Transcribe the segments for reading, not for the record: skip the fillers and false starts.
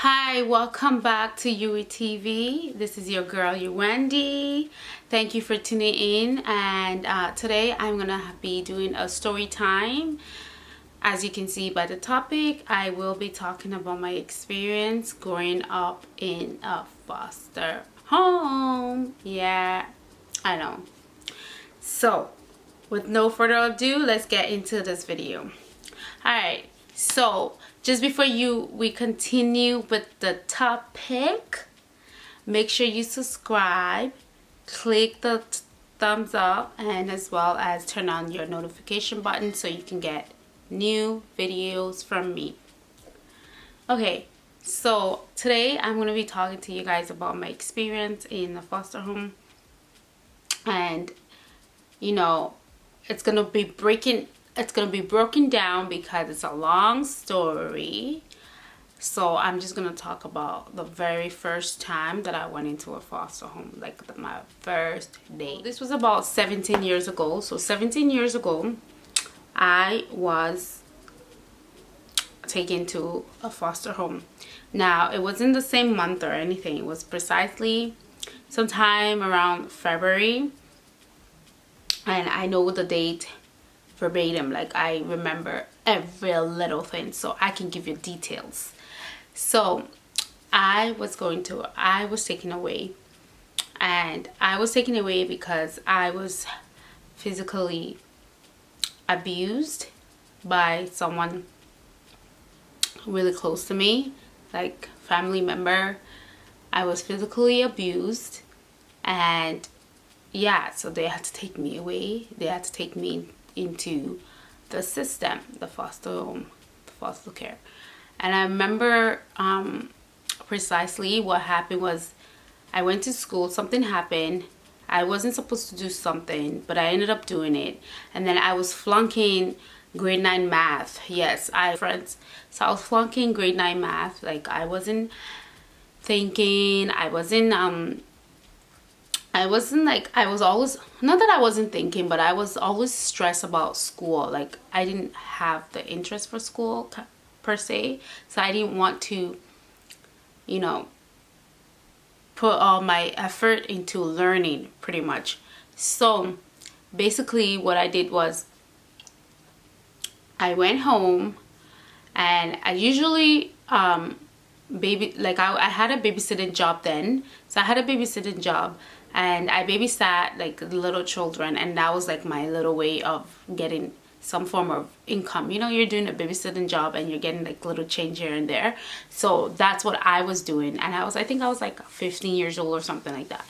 Hi, welcome back to Yewitv. This is your girl Yewitv. Thank you for tuning in, and today I'm gonna be doing a story time. As you can see by the topic, I will be talking about my experience growing up in a foster home. Yeah, I know. So with no further ado, let's get into this video. Alright, so just before we continue with the topic, make sure you subscribe, click the thumbs up, and as well as turn on your notification button so you can get new videos from me. Okay, so today I'm going to be talking to you guys about my experience in the foster home, and you know, it's going to be broken down because it's a long story. So I'm just gonna talk about the very first time that I went into a foster home, like my first day. This was about 17 years ago. So 17 years ago, I was taken to a foster home. Now, it wasn't the same month or anything. It was precisely sometime around February. And I know the date verbatim, like I remember every little thing, so I can give you details. So I was taken away, and I was taken away because I was physically abused by someone really close to me, like family member. I was physically abused, and yeah, so they had to take me away. They had to take me into the system, the foster home, the foster care. And I remember precisely what happened was I went to school, something happened. I wasn't supposed to do something, but I ended up doing it. And then I was flunking grade 9 math. Yes, friends. So I was flunking grade 9 math. Like I wasn't thinking, I was always, not that I wasn't thinking, but I was always stressed about school. Like I didn't have the interest for school per se, so I didn't want to, you know, put all my effort into learning pretty much. So basically what I did was I went home, and I usually I had a babysitting job then. So I had a babysitting job, and I babysat like little children, and that was like my little way of getting some form of income. You know, you're doing a babysitting job and you're getting like little change here and there. So that's what I was doing, and I think I was like 15 years old or something like that.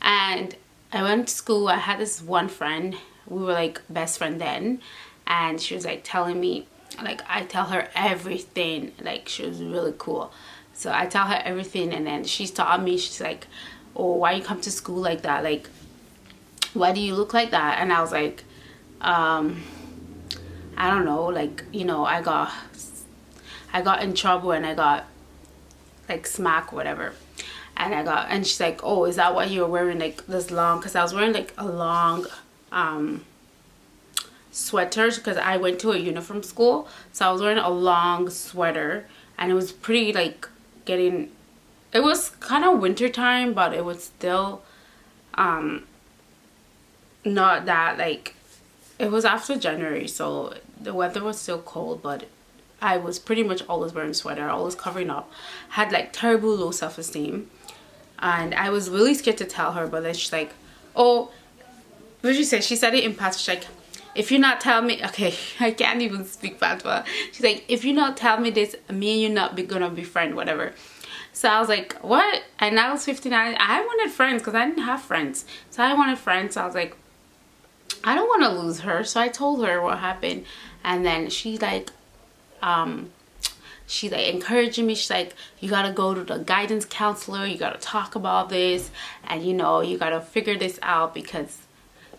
And I went to school. I had this one friend, we were like best friend then, and she was like telling me, like I tell her everything. Like she was really cool, so I tell her everything, and then she's taught me, she's like, oh, why you come to school like that? Like, why do you look like that? And I was like, I don't know, like, you know, I got in trouble and I got like smacked, whatever. And she's like, oh, is that why you're wearing like this long? Because I was wearing like a long sweater, because I went to a uniform school. So I was wearing a long sweater, and it was pretty like it was kind of winter time, but it was still not that, like, it was after January, so the weather was still cold, but I was pretty much always wearing sweater, always covering up, had like terrible low self-esteem, and I was really scared to tell her. But then she's like, oh, what did she say? She said it in past. She's like, if you not tell me, okay, I can't even speak patois. She's like, if you not tell me this, me and you not gonna be friends, whatever. So I was like, what? And I was 59. I wanted friends because I didn't have friends. So I wanted friends. So I was like, I don't want to lose her. So I told her what happened. And then she like encouraging me. She's like, you got to go to the guidance counselor. You got to talk about this. And, you know, you got to figure this out because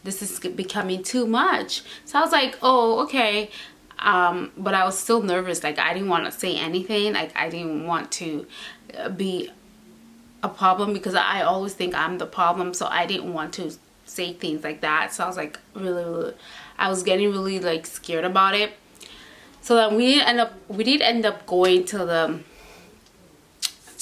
this is becoming too much. So I was like, oh, okay. But I was still nervous. Like I didn't want to say anything. Like I didn't want to be a problem, because I always think I'm the problem. So I didn't want to say things like that. So I was like I was getting really like scared about it. So then we did end up going to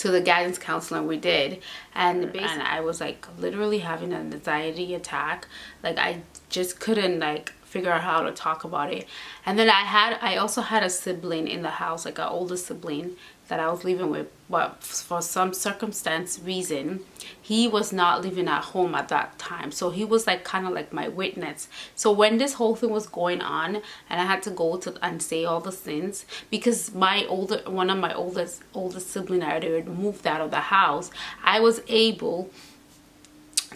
to the guidance counselor, and we did, and I was like literally having an anxiety attack. Like I just couldn't like figure out how to talk about it. And then I also had a sibling in the house, like an older sibling that I was living with, but for some circumstance reason he was not living at home at that time, so he was like kind of like my witness. So when this whole thing was going on and I had to go to and say all the things, because one of my oldest sibling had moved out of the house, I was able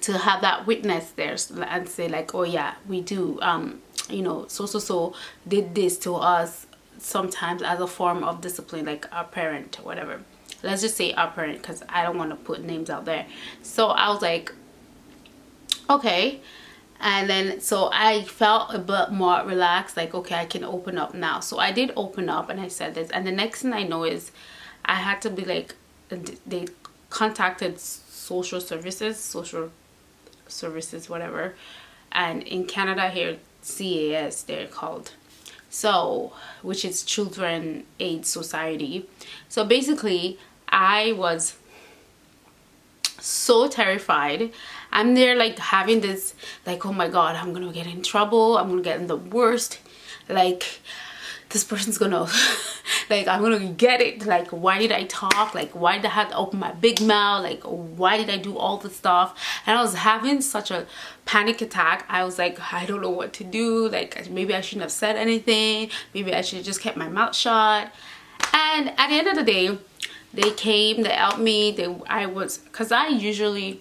to have that witness there and say like, oh yeah, we do, you know, so did this to us sometimes as a form of discipline, like our parent or whatever. Let's just say our parent, because I don't want to put names out there. So I was like, okay. And then so I felt a bit more relaxed, like okay, I can open up now. So I did open up and I said this, and the next thing I know is I had to be like, they contacted social services, whatever, and in Canada here, CAS they're called, so which is Children Aid Society. So basically I was so terrified. I'm there like having this like, oh my god, I'm gonna get in trouble, I'm gonna get in the worst, like this person's gonna like I'm gonna get it, like why did I talk, like why did I have to open my big mouth, like why did I do all this stuff. And I was having such a panic attack. I was like, I don't know what to do, like maybe I shouldn't have said anything, maybe I should have just kept my mouth shut. And at the end of the day, they came, they helped me. Because I usually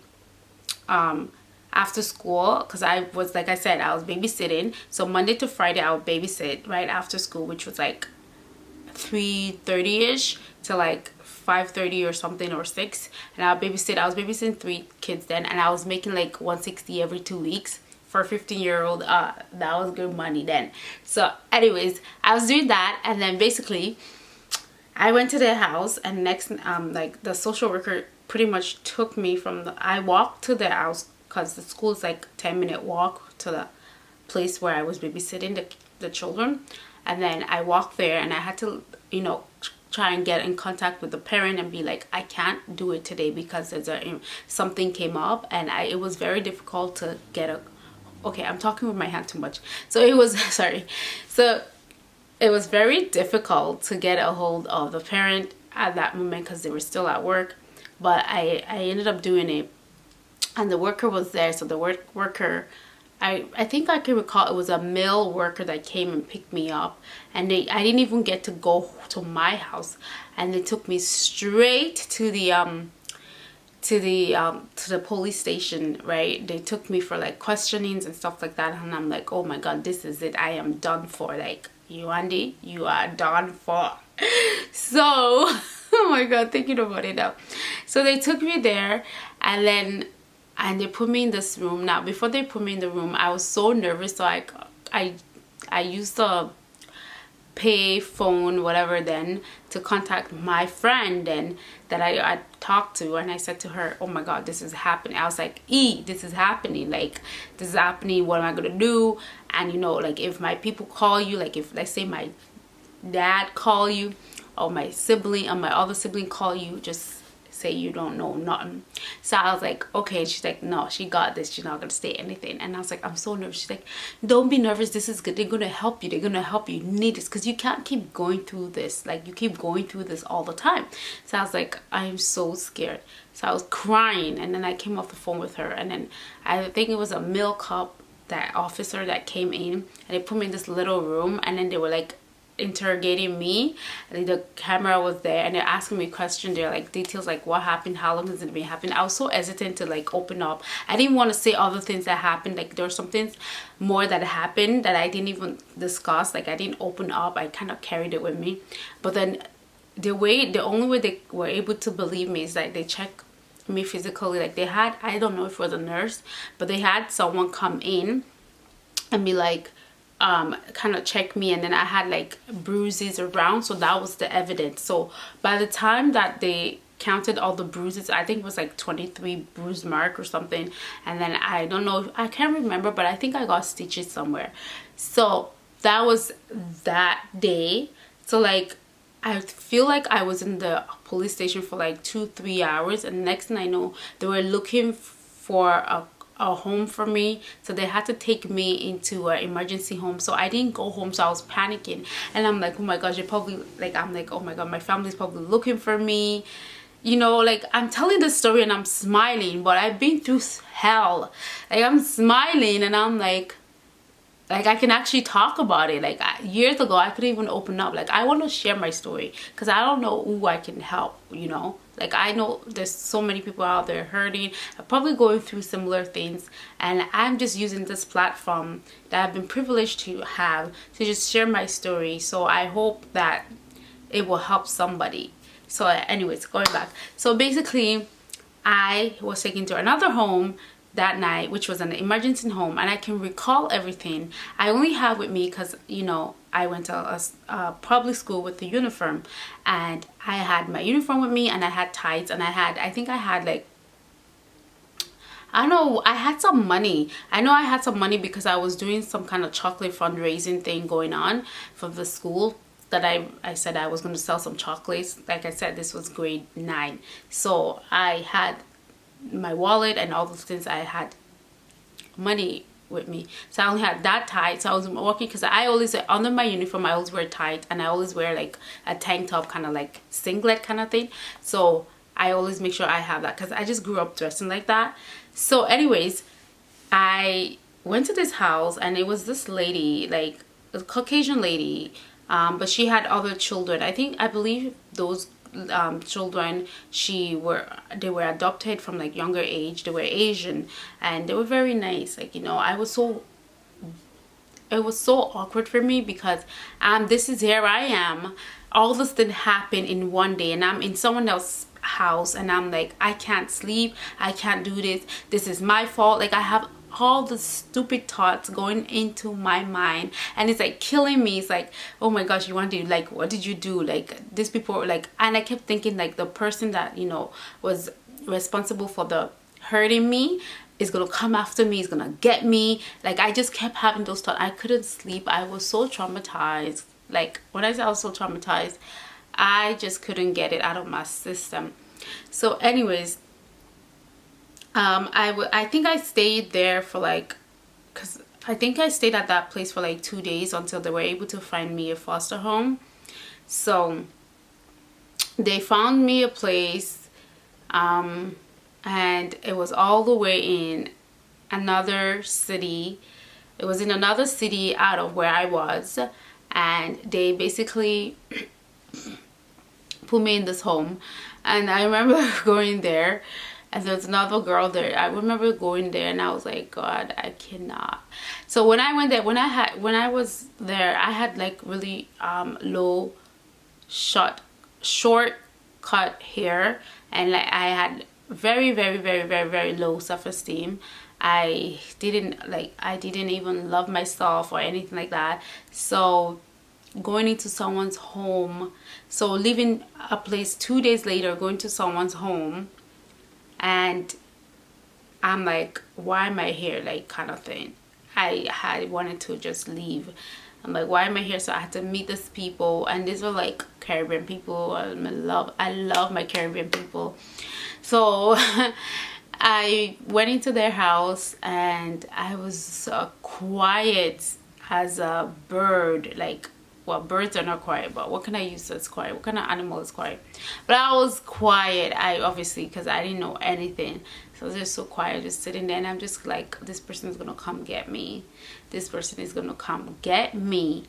after school, because I was, like I said, I was babysitting, so Monday to Friday I would babysit right after school, which was like 3:30ish to like 5:30 or something, or 6, and I was babysitting 3 kids then, and I was making like 160 every 2 weeks for a 15-year-old. That was good money then. So anyways, I was doing that, and then basically I went to their house, and next like the social worker pretty much took me from I walked to their house, because the school is like 10-minute walk to the place where I was babysitting the children. And then I walked there, and I had to, you know, try and get in contact with the parent and be like, I can't do it today because there's something came up, and it was very difficult to get okay, I'm talking with my hand too much. So it was sorry. So it was very difficult to get a hold of the parent at that moment because they were still at work. But I ended up doing it, and the worker was there. So the worker, I think I can recall it was a male worker that came and picked me up, and I didn't even get to go to my house, and they took me straight to the police station, right? They took me for like questionings and stuff like that, and I'm like, oh my god, this is it, I am done for. Like, Yewitv, you are done for. So oh my god, thinking about it now. So they took me there, and they put me in this room. Now before they put me in the room, I was so nervous, so I used the pay phone, whatever, then to contact my friend then that I talked to, and I said to her, oh my god, this is happening. I was like, this is happening, like this is happening, what am I gonna do? And you know, like if my people call you, like if let's say my dad call you, or my sibling or my other sibling call you, just say you don't know nothing. So I was like, okay. She's like, no, she got this, she's not gonna say anything. And I was like, I'm so nervous. She's like, don't be nervous, this is good, they're gonna help you, you need this, because you can't keep going through this, like you keep going through this all the time. So I was like, I'm so scared. So I was crying, and then I came off the phone with her, and then I think it was a male cop, that officer that came in, and they put me in this little room, and then they were like interrogating me, and the camera was there, and they're asking me questions. They're like details, like what happened, how long has it been happening. I was so hesitant to like open up. I didn't want to say other things that happened, like there were some things more that happened that I didn't even discuss, like I didn't open up, I kind of carried it with me. But then the only way they were able to believe me is like they checked me physically. Like they had, I don't know if it was a nurse, but they had someone come in and be like, kind of check me, and then I had like bruises around, so that was the evidence. So by the time that they counted all the bruises, I think it was like 23 bruise mark or something, and then I don't know, I can't remember, but I think I got stitches somewhere. So that was that day. So like I feel like I was in the police station for like 2-3 hours, and next thing I know, they were looking for a home for me, so they had to take me into an emergency home. So I didn't go home, so I was panicking, and I'm like, oh my gosh, you're probably like, I'm like, oh my god, my family's probably looking for me, you know. Like, I'm telling this story and I'm smiling, but I've been through hell. Like, I'm smiling and I'm like I can actually talk about it. Like, years ago I couldn't even open up. Like, I want to share my story because I don't know who I can help, you know. Like, I know there's so many people out there hurting, probably going through similar things, and I'm just using this platform that I've been privileged to have to just share my story. So I hope that it will help somebody. So anyways, going back, so basically I was taken to another home that night, which was an emergency home, and I can recall everything. I only have with me because, you know, I went to a public school with the uniform, and I had my uniform with me, and I had tights, and I think I had like, I don't know, I had some money. I know I had some money because I was doing some kind of chocolate fundraising thing going on for the school, that I said I was going to sell some chocolates. Like I said, this was grade 9, so I had my wallet and all those things. I had money with me, so I only had that tight. So I was walking, because I always, under my uniform, I always wear tight, and I always wear like a tank top, kind of like singlet kind of thing. So I always make sure I have that because I just grew up dressing like that. So anyways, I went to this house, and it was this lady, like a Caucasian lady, but she had other children. I believe those children, they were adopted from like younger age. They were Asian, and they were very nice. Like, you know, it was so awkward for me because this is, here I am, all this didn't happen in one day, and I'm in someone else's house, and I'm like, I can't sleep, I can't do this is my fault. Like, I have all the stupid thoughts going into my mind, and it's like killing me. It's like, oh my gosh, you want to, like, what did you do? Like, these people, like, and I kept thinking like the person that, you know, was responsible for the hurting me is gonna come after me, is gonna get me. Like, I just kept having those thoughts. I couldn't sleep. I was so traumatized. Like, when I say I was so traumatized, I just couldn't get it out of my system. So anyways, I think I stayed there for like, because I think I stayed at that place for like 2 days until they were able to find me a foster home. So they found me a place, and it was all the way in another city. It was in another city out of where I was, and they basically put me in this home. And I remember going there, and there was another girl there. I remember going there, and I was like, God, I cannot. So when I went there, when I was there, I had like really low, short cut hair, and like I had very, very, very, very, very low self-esteem. I didn't even love myself or anything like that. So going into someone's home, so leaving a place 2 days later, going to someone's home, and I'm like, why am I here, like, kind of thing. I wanted to just leave. I'm like, why am I here? So I had to meet these people, and these were like Caribbean people. I love my Caribbean people. So I went into their house, and I was quiet as a bird. Like, well, birds are not quiet, but what can I use that's quiet? What kind of animal is quiet? But I was quiet, obviously, because I didn't know anything. So I was just so quiet, just sitting there, and I'm just like, this person is gonna come get me. This person is gonna come get me.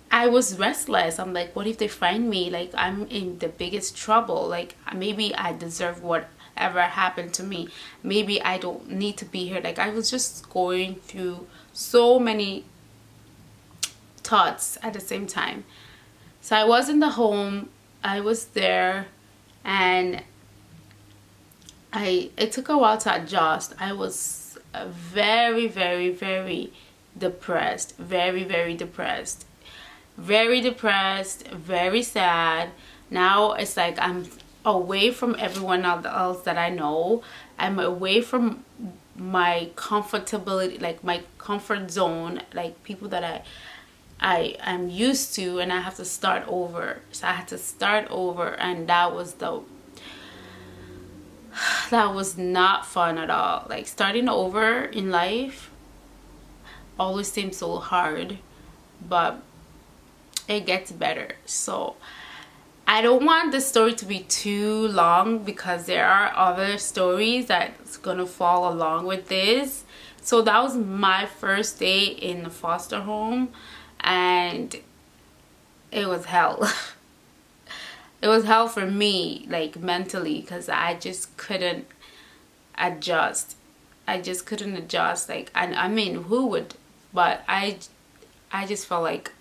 I was restless. I'm like, what if they find me? Like, I'm in the biggest trouble. Like, maybe I deserve whatever happened to me. Maybe I don't need to be here. Like, I was just going through so many thoughts at the same time. So I was in the home, I was there, and it took a while to adjust. I was very, very, very depressed, very, very depressed, very sad. Now it's like I'm away from everyone else that I know. I'm away from my comfortability, like my comfort zone, like people that I'm used to, and I have to start over. So I had to start over, and that was not fun at all. Like, starting over in life always seems so hard, but it gets better. So I don't want the story to be too long because there are other stories that's gonna fall along with this. So that was my first day in the foster home, and it was hell. It was hell for me, like, mentally, because I just couldn't adjust. I just couldn't adjust. Like, I mean, who would? But I just felt like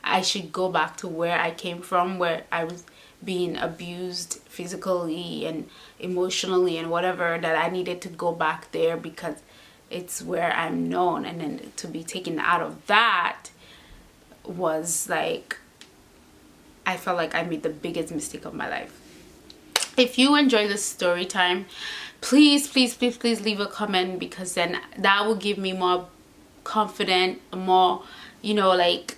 I should go back to where I came from, where I was being abused physically and emotionally and whatever, that I needed to go back there because it's where I'm known. And then to be taken out of that was like, I felt like I made the biggest mistake of my life. If you enjoy this story time, please leave a comment, because then that will give me more confident, more, like,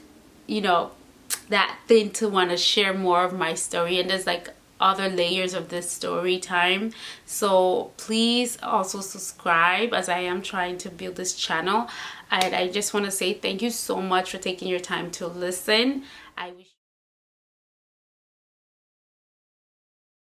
that thing to want to share more of my story. And there's like other layers of this story time, so please also subscribe, as I am trying to build this channel. And I just want to say thank you so much for taking your time to listen. I wish